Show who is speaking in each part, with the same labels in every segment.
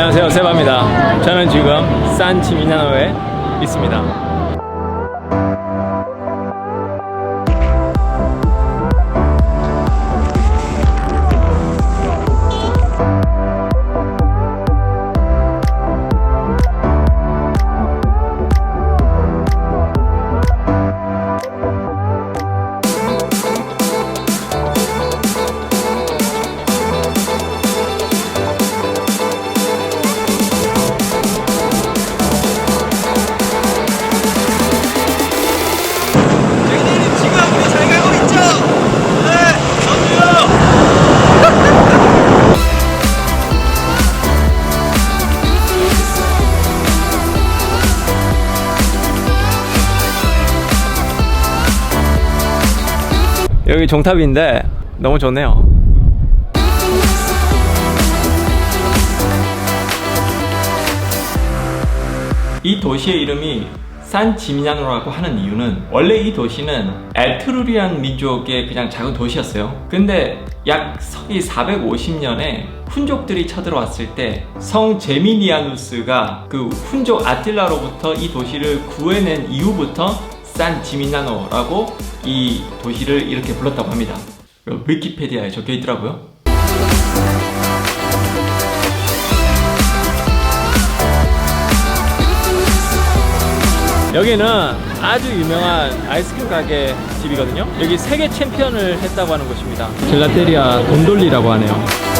Speaker 1: 안녕하세요, 세바입니다. 저는 지금 산지미나노에 있습니다. 여기 종탑인데 너무 좋네요. 이 도시의 이름이 산지미나노라고 하는 이유는 원래 이 도시는 에트루리안 민족의 그냥 작은 도시였어요. 근데 약 서기 450년에 훈족들이 쳐들어왔을 때 성 제미니아누스가 그 훈족 아틸라로부터 이 도시를 구해낸 이후부터 산지미나노라고 이 도시를 이렇게 불렀다고 합니다. 위키피디아에 적혀 있더라고요. 여기는 아주 유명한 아이스크림 가게 집이거든요. 여기 세계 챔피언을 했다고 하는 곳입니다. 젤라테리아 돈돌리라고 하네요.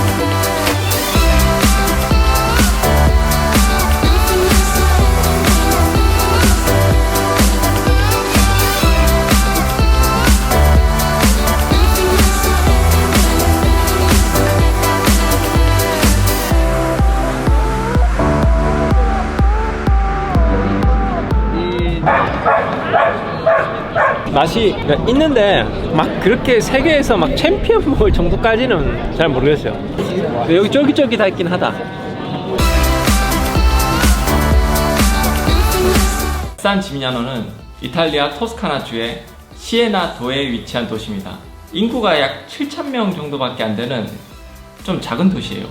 Speaker 1: 맛이 있는데 막 그렇게 세계에서 막 챔피언 먹을 정도까지는 잘 모르겠어요. 여기 쫄깃쫄깃하긴 하다. 산지미나노는 이탈리아 토스카나주의 시에나 도에 위치한 도시입니다. 인구가 약 7,000명 정도밖에 안 되는 좀 작은 도시예요.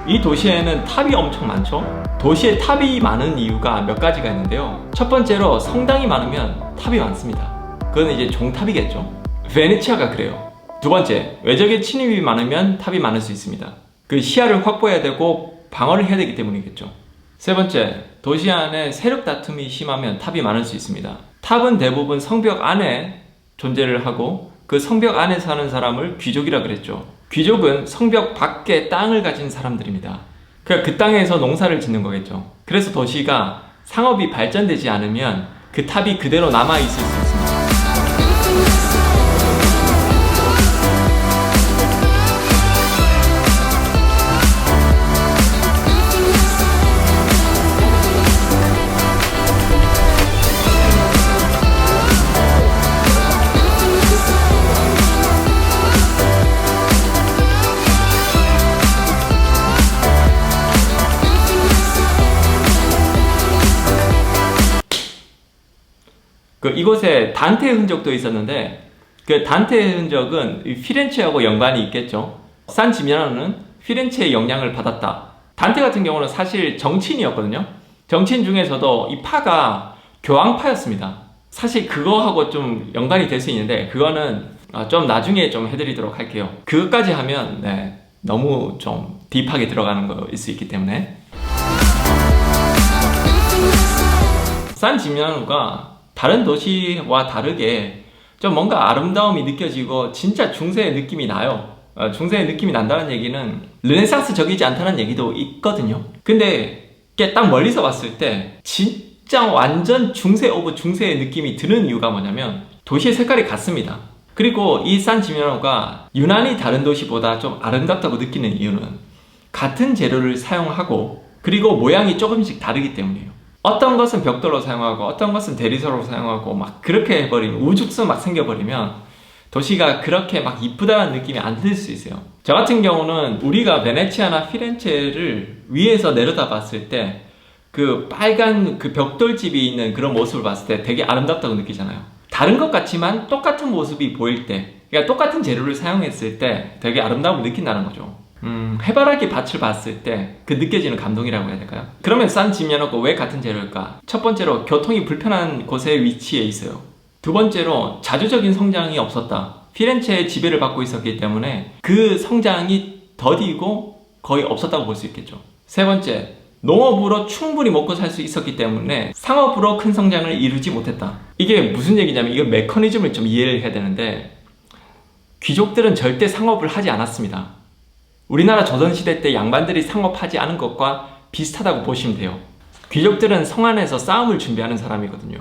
Speaker 1: 이 도시에는 탑이 엄청 많죠. 도시에 탑이 많은 이유가 몇 가지가 있는데요. 첫 번째로 성당이 많으면 탑이 많습니다. 그건 이제 종탑이겠죠. 베네치아가 그래요. 두 번째, 외적의 침입이 많으면 탑이 많을 수 있습니다. 그 시야를 확보해야 되고 방어를 해야 되기 때문이겠죠. 세 번째, 도시 안에 세력 다툼이 심하면 탑이 많을 수 있습니다. 탑은 대부분 성벽 안에 존재를 하고 그 성벽 안에 사는 사람을 귀족이라 그랬죠. 귀족은 성벽 밖에 땅을 가진 사람들입니다. 그러니까 그 땅에서 농사를 짓는 거겠죠. 그래서 도시가 상업이 발전되지 않으면 그 탑이 그대로 남아있을 수 있습니다. 이곳에 단테의 흔적도 있었는데 그 단테의 흔적은 피렌체하고 연관이 있겠죠. 산지미나노는 피렌체의 영향을 받았다. 단테 같은 경우는 사실 정치인이었거든요. 정치인 중에서도 이 파가 교황파였습니다. 사실 그거하고 좀 연관이 될 수 있는데 그거는 좀 나중에 좀 해드리도록 할게요. 그것까지 하면 너무 좀 딥하게 들어가는 거일 수 있기 때문에. 산지미나노가 다른 도시와 다르게 좀 뭔가 아름다움이 느껴지고 진짜 중세의 느낌이 나요. 중세의 느낌이 난다는 얘기는 르네상스적이지 않다는 얘기도 있거든요. 근데 이게 딱 멀리서 봤을 때 진짜 완전 중세 오브 중세의 느낌이 드는 이유가 뭐냐면 도시의 색깔이 같습니다. 그리고 이 산지미나노가 유난히 다른 도시보다 좀 아름답다고 느끼는 이유는 같은 재료를 사용하고 그리고 모양이 조금씩 다르기 때문이에요. 어떤 것은 벽돌로 사용하고 어떤 것은 대리석으로 사용하고 막 그렇게 해버리면 우죽순 막 생겨버리면 도시가 그렇게 막 이쁘다는 느낌이 안 들 수 있어요. 저 같은 경우는 우리가 베네치아나 피렌체를 위에서 내려다 봤을 때 그 빨간 그 벽돌집이 있는 그런 모습을 봤을 때 되게 아름답다고 느끼잖아요. 다른 것 같지만 똑같은 모습이 보일 때, 그러니까 똑같은 재료를 사용했을 때 되게 아름다움을 느낀다는 거죠. 해바라기 밭을 봤을 때 그 느껴지는 감동이라고 해야 될까요? 그러면 산 지미아노가 왜 같은 재료일까? 첫 번째로 교통이 불편한 곳에 위치해 있어요. 두 번째로 자주적인 성장이 없었다. 피렌체의 지배를 받고 있었기 때문에 그 성장이 더디고 거의 없었다고 볼 수 있겠죠. 세 번째, 농업으로 충분히 먹고 살 수 있었기 때문에 상업으로 큰 성장을 이루지 못했다. 이게 무슨 얘기냐면 이거 메커니즘을 좀 이해를 해야 되는데, 귀족들은 절대 상업을 하지 않았습니다. 우리나라 조선시대 때 양반들이 상업하지 않은 것과 비슷하다고 보시면 돼요. 귀족들은 성 안에서 싸움을 준비하는 사람이거든요.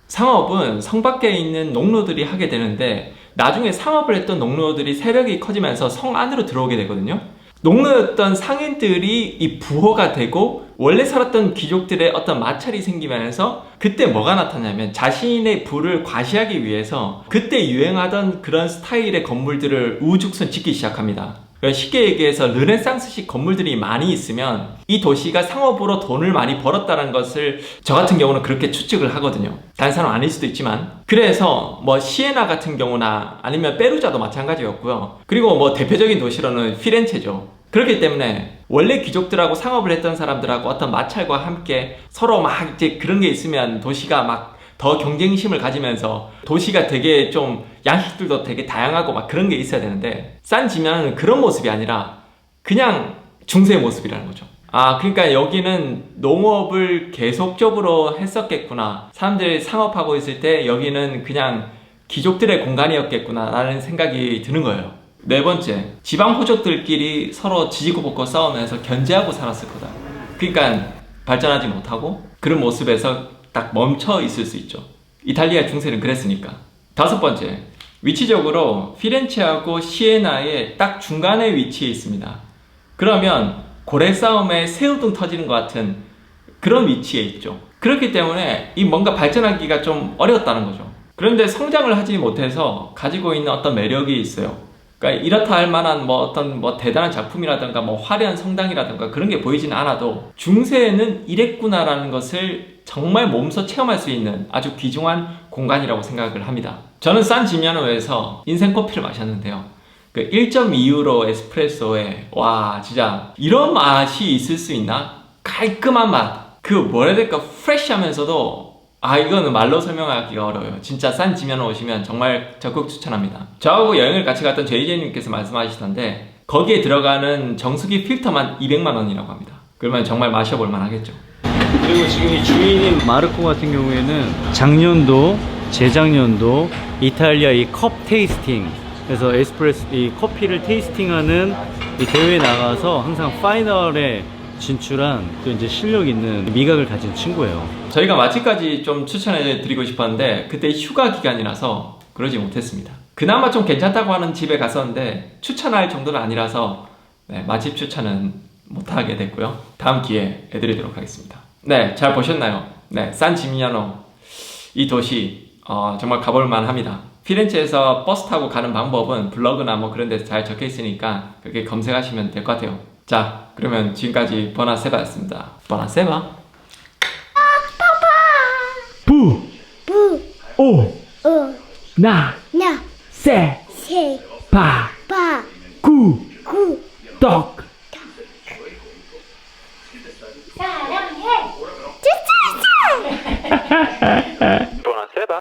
Speaker 1: 상업은 성 밖에 있는 농노들이 하게 되는데 나중에 상업을 했던 농노들이 세력이 커지면서 성 안으로 들어오게 되거든요. 농노였던 상인들이 이 부호가 되고 원래 살았던 귀족들의 어떤 마찰이 생기면서 그때 뭐가 나타나냐면 자신의 부를 과시하기 위해서 그때 유행하던 그런 스타일의 건물들을 우후죽순 짓기 시작합니다. 쉽게 얘기해서 르네상스식 건물들이 많이 있으면 이 도시가 상업으로 돈을 많이 벌었다는 것을 저 같은 경우는 그렇게 추측을 하거든요. 다른 사람 아닐 수도 있지만. 그래서 뭐 시에나 같은 경우나 아니면 페루자도 마찬가지였고요. 그리고 뭐 대표적인 도시로는 피렌체죠. 그렇기 때문에 원래 귀족들하고 상업을 했던 사람들하고 어떤 마찰과 함께 서로 막 이제 그런 게 있으면 도시가 막 더 경쟁심을 가지면서 도시가 되게 좀 양식들도 되게 다양하고 막 그런 게 있어야 되는데 산 지면은 그런 모습이 아니라 그냥 중세의 모습이라는 거죠. 아, 그러니까 여기는 농업을 계속적으로 했었겠구나. 사람들이 상업하고 있을 때 여기는 그냥 귀족들의 공간이었겠구나 라는 생각이 드는 거예요. 네 번째, 지방 호족들끼리 서로 지지고 볶고 싸우면서 견제하고 살았을 거다. 그러니까 발전하지 못하고 그런 모습에서 딱 멈춰 있을 수 있죠. 이탈리아 중세는 그랬으니까. 다섯 번째, 위치적으로 피렌체하고 시에나의 딱 중간에 위치해 있습니다. 그러면 고래 싸움에 새우등 터지는 것 같은 그런 위치에 있죠. 그렇기 때문에 이 뭔가 발전하기가 좀 어려웠다는 거죠. 그런데 성장을 하지 못해서 가지고 있는 어떤 매력이 있어요. 그러니까 이렇다 할 만한 뭐 어떤 뭐 대단한 작품이라든가 뭐 화려한 성당이라든가 그런 게 보이지는 않아도 중세에는 이랬구나라는 것을 정말 몸소 체험할 수 있는 아주 귀중한 공간이라고 생각을 합니다. 저는 산 지미아노에서 인생 커피를 마셨는데요. 그 1.2유로 에스프레소에 와 진짜 이런 맛이 있을 수 있나? 깔끔한 맛. 그 뭐라 해야 될까? 프레시하면서도 이거는 말로 설명하기가 어려워요. 진짜 산 지미아노 오시면 정말 적극 추천합니다. 저하고 여행을 같이 갔던 제이제님께서 말씀하시던데 거기에 들어가는 정수기 필터만 200만 원이라고 합니다. 그러면 정말 마셔볼 만하겠죠.
Speaker 2: 그리고 지금 이 주인인 마르코 같은 경우에는 작년도 재작년도 이탈리아 이 컵 테이스팅, 그래서 에스프레소 이 커피를 테이스팅하는 이 대회에 나가서 항상 파이널에 진출한 또 이제 실력 있는 미각을 가진 친구예요.
Speaker 1: 저희가 맛집까지 좀 추천해 드리고 싶었는데 그때 휴가 기간이라서 그러지 못했습니다. 그나마 좀 괜찮다고 하는 집에 갔었는데 추천할 정도는 아니라서 맛집 추천은 못하게 됐고요. 다음 기회에 해드리도록 하겠습니다. 네, 잘 보셨나요? 네, 산 지미아노 이 도시 정말 가볼 만합니다. 피렌체에서 버스 타고 가는 방법은 블로그나 뭐 그런 데서 잘 적혀 있으니까 그렇게 검색하시면 될 것 같아요. 자, 그러면 지금까지 버나세바였습니다. 버나세바.
Speaker 3: 부,
Speaker 4: 부,
Speaker 3: 오,
Speaker 4: 어,
Speaker 3: 나,
Speaker 4: 나,
Speaker 3: 세,
Speaker 4: 세,
Speaker 3: 바,
Speaker 4: 바,
Speaker 3: 구,
Speaker 4: 구,
Speaker 3: 떡.
Speaker 4: 사랑해. 쭈쭈쭈.